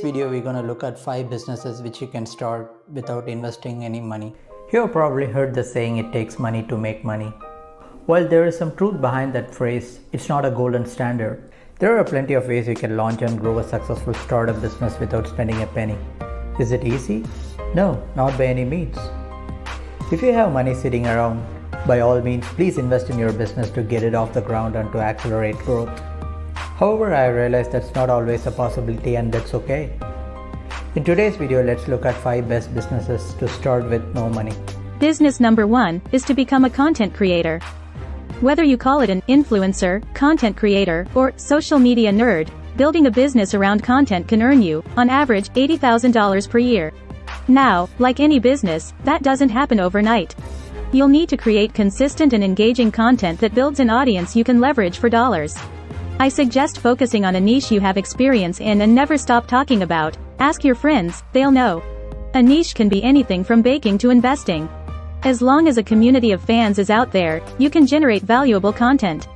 video, we're going to look at 5 businesses which you can start without investing any money. You have probably heard the saying, it takes money to make money. While there is some truth behind that phrase, it's not a golden standard. There are plenty of ways you can launch and grow a successful startup business without spending a penny. Is it easy? No, not by any means. If you have money sitting around, by all means, please invest in your business to get it off the ground and to accelerate growth. However, I realize that's not always a possibility, and that's okay. In today's video, let's look at 5 best businesses to start with no money. Business number 1 is to become a content creator. Whether you call it an influencer, content creator, or social media nerd, building a business around content can earn you, on average, $80,000 per year. Now, like any business, that doesn't happen overnight. You'll need to create consistent and engaging content that builds an audience you can leverage for dollars. I suggest focusing on a niche you have experience in and never stop talking about. Ask your friends, they'll know. A niche can be anything from baking to investing. As long as a community of fans is out there, you can generate valuable content.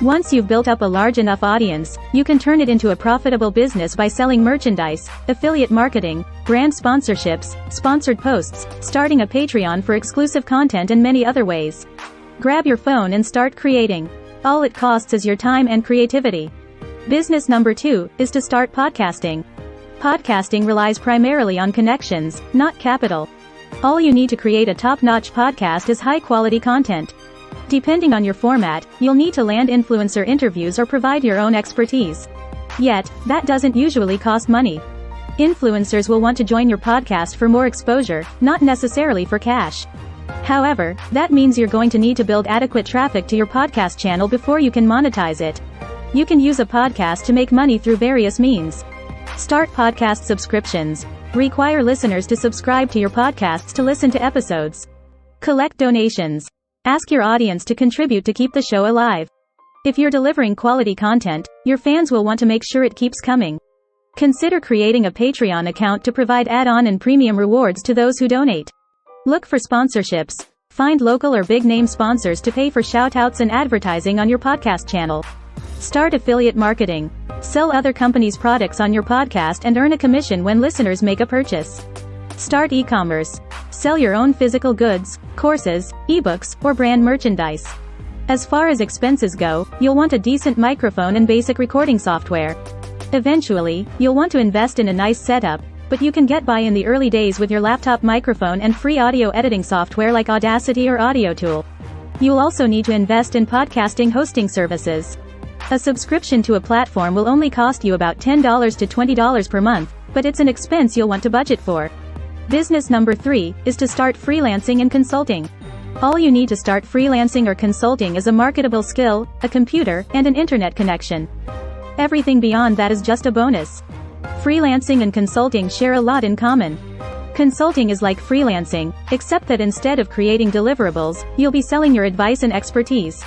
Once you've built up a large enough audience, you can turn it into a profitable business by selling merchandise, affiliate marketing, brand sponsorships, sponsored posts, starting a Patreon for exclusive content, and many other ways. Grab your phone and start creating. All it costs is your time and creativity. Business number 2 is to start podcasting. Podcasting relies primarily on connections, not capital. All you need to create a top-notch podcast is high-quality content. Depending on your format, you'll need to land influencer interviews or provide your own expertise. Yet, that doesn't usually cost money. Influencers will want to join your podcast for more exposure, not necessarily for cash. However, that means you're going to need to build adequate traffic to your podcast channel before you can monetize it. You can use a podcast to make money through various means. Start podcast subscriptions. Require listeners to subscribe to your podcasts to listen to episodes. Collect donations. Ask your audience to contribute to keep the show alive. If you're delivering quality content, your fans will want to make sure it keeps coming. Consider creating a Patreon account to provide add-on and premium rewards to those who donate. Look for sponsorships. Find local or big-name sponsors to pay for shout-outs and advertising on your podcast channel. Start affiliate marketing. Sell other companies' products on your podcast and earn a commission when listeners make a purchase. Start e-commerce. Sell your own physical goods, courses, ebooks, or brand merchandise. As far as expenses go, you'll want a decent microphone and basic recording software. Eventually, you'll want to invest in a nice setup, but you can get by in the early days with your laptop microphone and free audio editing software like Audacity or AudioTool. You'll also need to invest in podcasting hosting services. A subscription to a platform will only cost you about $10 to $20 per month, but it's an expense you'll want to budget for. Business number 3 is to start freelancing and consulting. All you need to start freelancing or consulting is a marketable skill, a computer, and an internet connection. Everything beyond that is just a bonus. Freelancing and consulting share a lot in common. Consulting is like freelancing, except that instead of creating deliverables, you'll be selling your advice and expertise.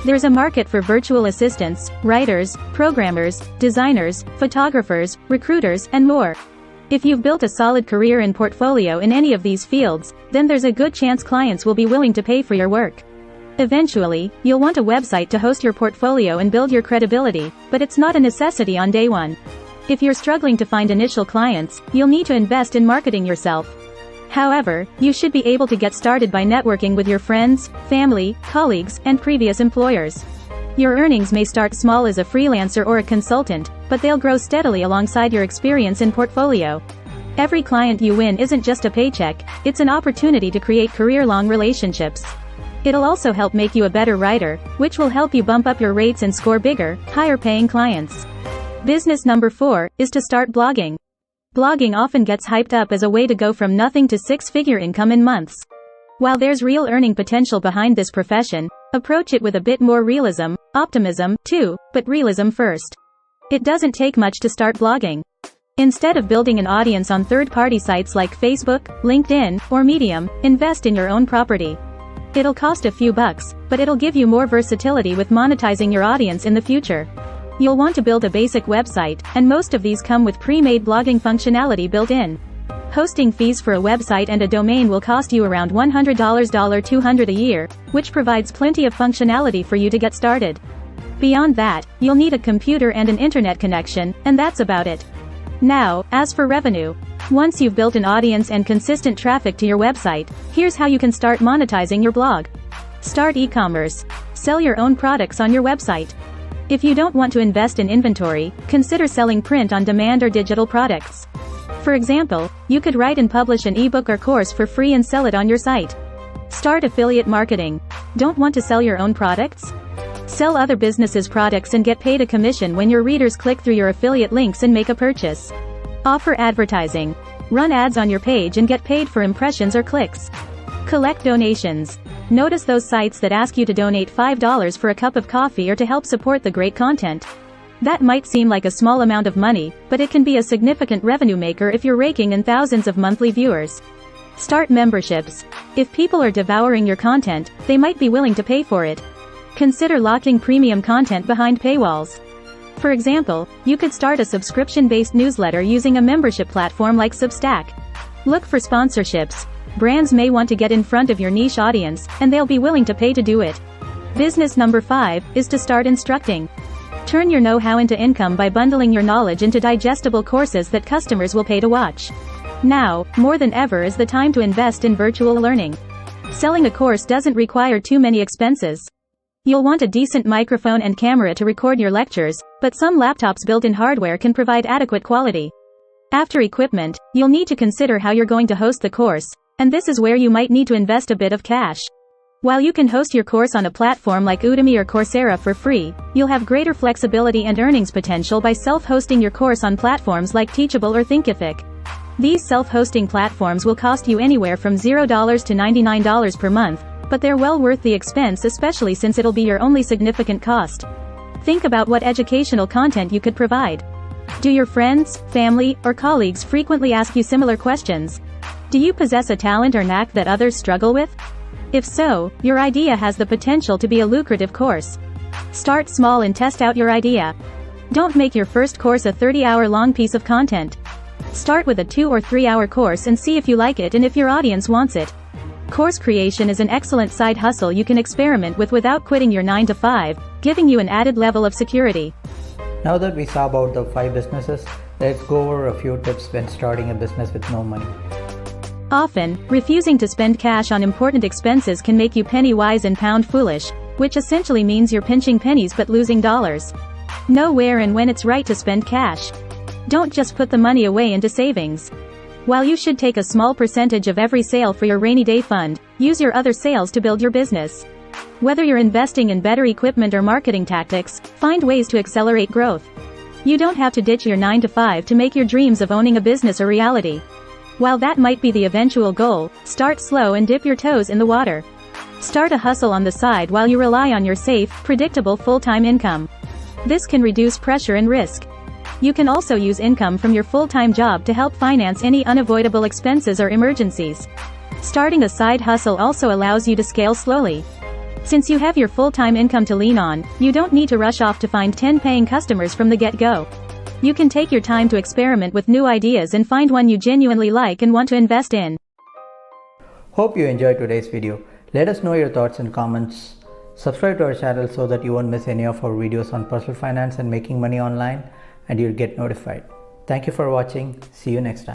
There's a market for virtual assistants, writers, programmers, designers, photographers, recruiters, and more. If you've built a solid career and portfolio in any of these fields, then there's a good chance clients will be willing to pay for your work. Eventually, you'll want a website to host your portfolio and build your credibility, but it's not a necessity on day one. If you're struggling to find initial clients, you'll need to invest in marketing yourself. However, you should be able to get started by networking with your friends, family, colleagues, and previous employers. Your earnings may start small as a freelancer or a consultant, but they'll grow steadily alongside your experience and portfolio. Every client you win isn't just a paycheck, it's an opportunity to create career-long relationships. It'll also help make you a better writer, which will help you bump up your rates and score bigger, higher-paying clients. Business number 4 is to start blogging. Blogging often gets hyped up as a way to go from nothing to 6-figure income in months. While there's real earning potential behind this profession, approach it with a bit more realism, optimism, too, but realism first. It doesn't take much to start blogging. Instead of building an audience on third-party sites like Facebook, LinkedIn, or Medium, invest in your own property. It'll cost a few bucks, but it'll give you more versatility with monetizing your audience in the future. You'll want to build a basic website, and most of these come with pre-made blogging functionality built in. Hosting fees for a website and a domain will cost you around $100 $200 a year, which provides plenty of functionality for you to get started. Beyond that, you'll need a computer and an internet connection, and that's about it. Now, as for revenue. Once you've built an audience and consistent traffic to your website, here's how you can start monetizing your blog. Start e-commerce. Sell your own products on your website. If you don't want to invest in inventory, consider selling print on demand or digital products. For example, you could write and publish an ebook or course for free and sell it on your site. Start affiliate marketing. Don't want to sell your own products? Sell other businesses' products and get paid a commission when your readers click through your affiliate links and make a purchase. Offer advertising. Run ads on your page and get paid for impressions or clicks. Collect donations. Notice those sites that ask you to donate $5 for a cup of coffee or to help support the great content. That might seem like a small amount of money, but it can be a significant revenue maker if you're raking in thousands of monthly viewers. Start memberships. If people are devouring your content, they might be willing to pay for it. Consider locking premium content behind paywalls. For example, you could start a subscription-based newsletter using a membership platform like Substack. Look for sponsorships. Brands may want to get in front of your niche audience, and they'll be willing to pay to do it. Business number 5 is to start instructing. Turn your know-how into income by bundling your knowledge into digestible courses that customers will pay to watch. Now, more than ever is the time to invest in virtual learning. Selling a course doesn't require too many expenses. You'll want a decent microphone and camera to record your lectures, but some laptops' built-in hardware can provide adequate quality. After equipment, you'll need to consider how you're going to host the course, and this is where you might need to invest a bit of cash. While you can host your course on a platform like Udemy or Coursera for free, you'll have greater flexibility and earnings potential by self-hosting your course on platforms like Teachable or Thinkific. These self-hosting platforms will cost you anywhere from $0 to $99 per month, but they're well worth the expense, especially since it'll be your only significant cost. Think about what educational content you could provide. Do your friends, family, or colleagues frequently ask you similar questions? Do you possess a talent or knack that others struggle with? If so, your idea has the potential to be a lucrative course. Start small and test out your idea. Don't make your first course a 30-hour-long piece of content. Start with a 2 or 3-hour course and see if you like it and if your audience wants it. Course creation is an excellent side hustle you can experiment with without quitting your 9-to-5, giving you an added level of security. Now that we saw about the 5 businesses, let's go over a few tips when starting a business with no money. Often, refusing to spend cash on important expenses can make you penny wise and pound foolish, which essentially means you're pinching pennies but losing dollars. Know where and when it's right to spend cash. Don't just put the money away into savings. While you should take a small percentage of every sale for your rainy day fund, use your other sales to build your business. Whether you're investing in better equipment or marketing tactics, find ways to accelerate growth. You don't have to ditch your 9-to-5 to make your dreams of owning a business a reality. While that might be the eventual goal, start slow and dip your toes in the water. Start a hustle on the side while you rely on your safe, predictable full-time income. This can reduce pressure and risk. You can also use income from your full-time job to help finance any unavoidable expenses or emergencies. Starting a side hustle also allows you to scale slowly. Since you have your full-time income to lean on, you don't need to rush off to find 10 paying customers from the get-go. You can take your time to experiment with new ideas and find one you genuinely like and want to invest in. Hope you enjoyed today's video. Let us know your thoughts and comments. Subscribe to our channel so that you won't miss any of our videos on personal finance and making money online, and you'll get notified. Thank you for watching. See you next time.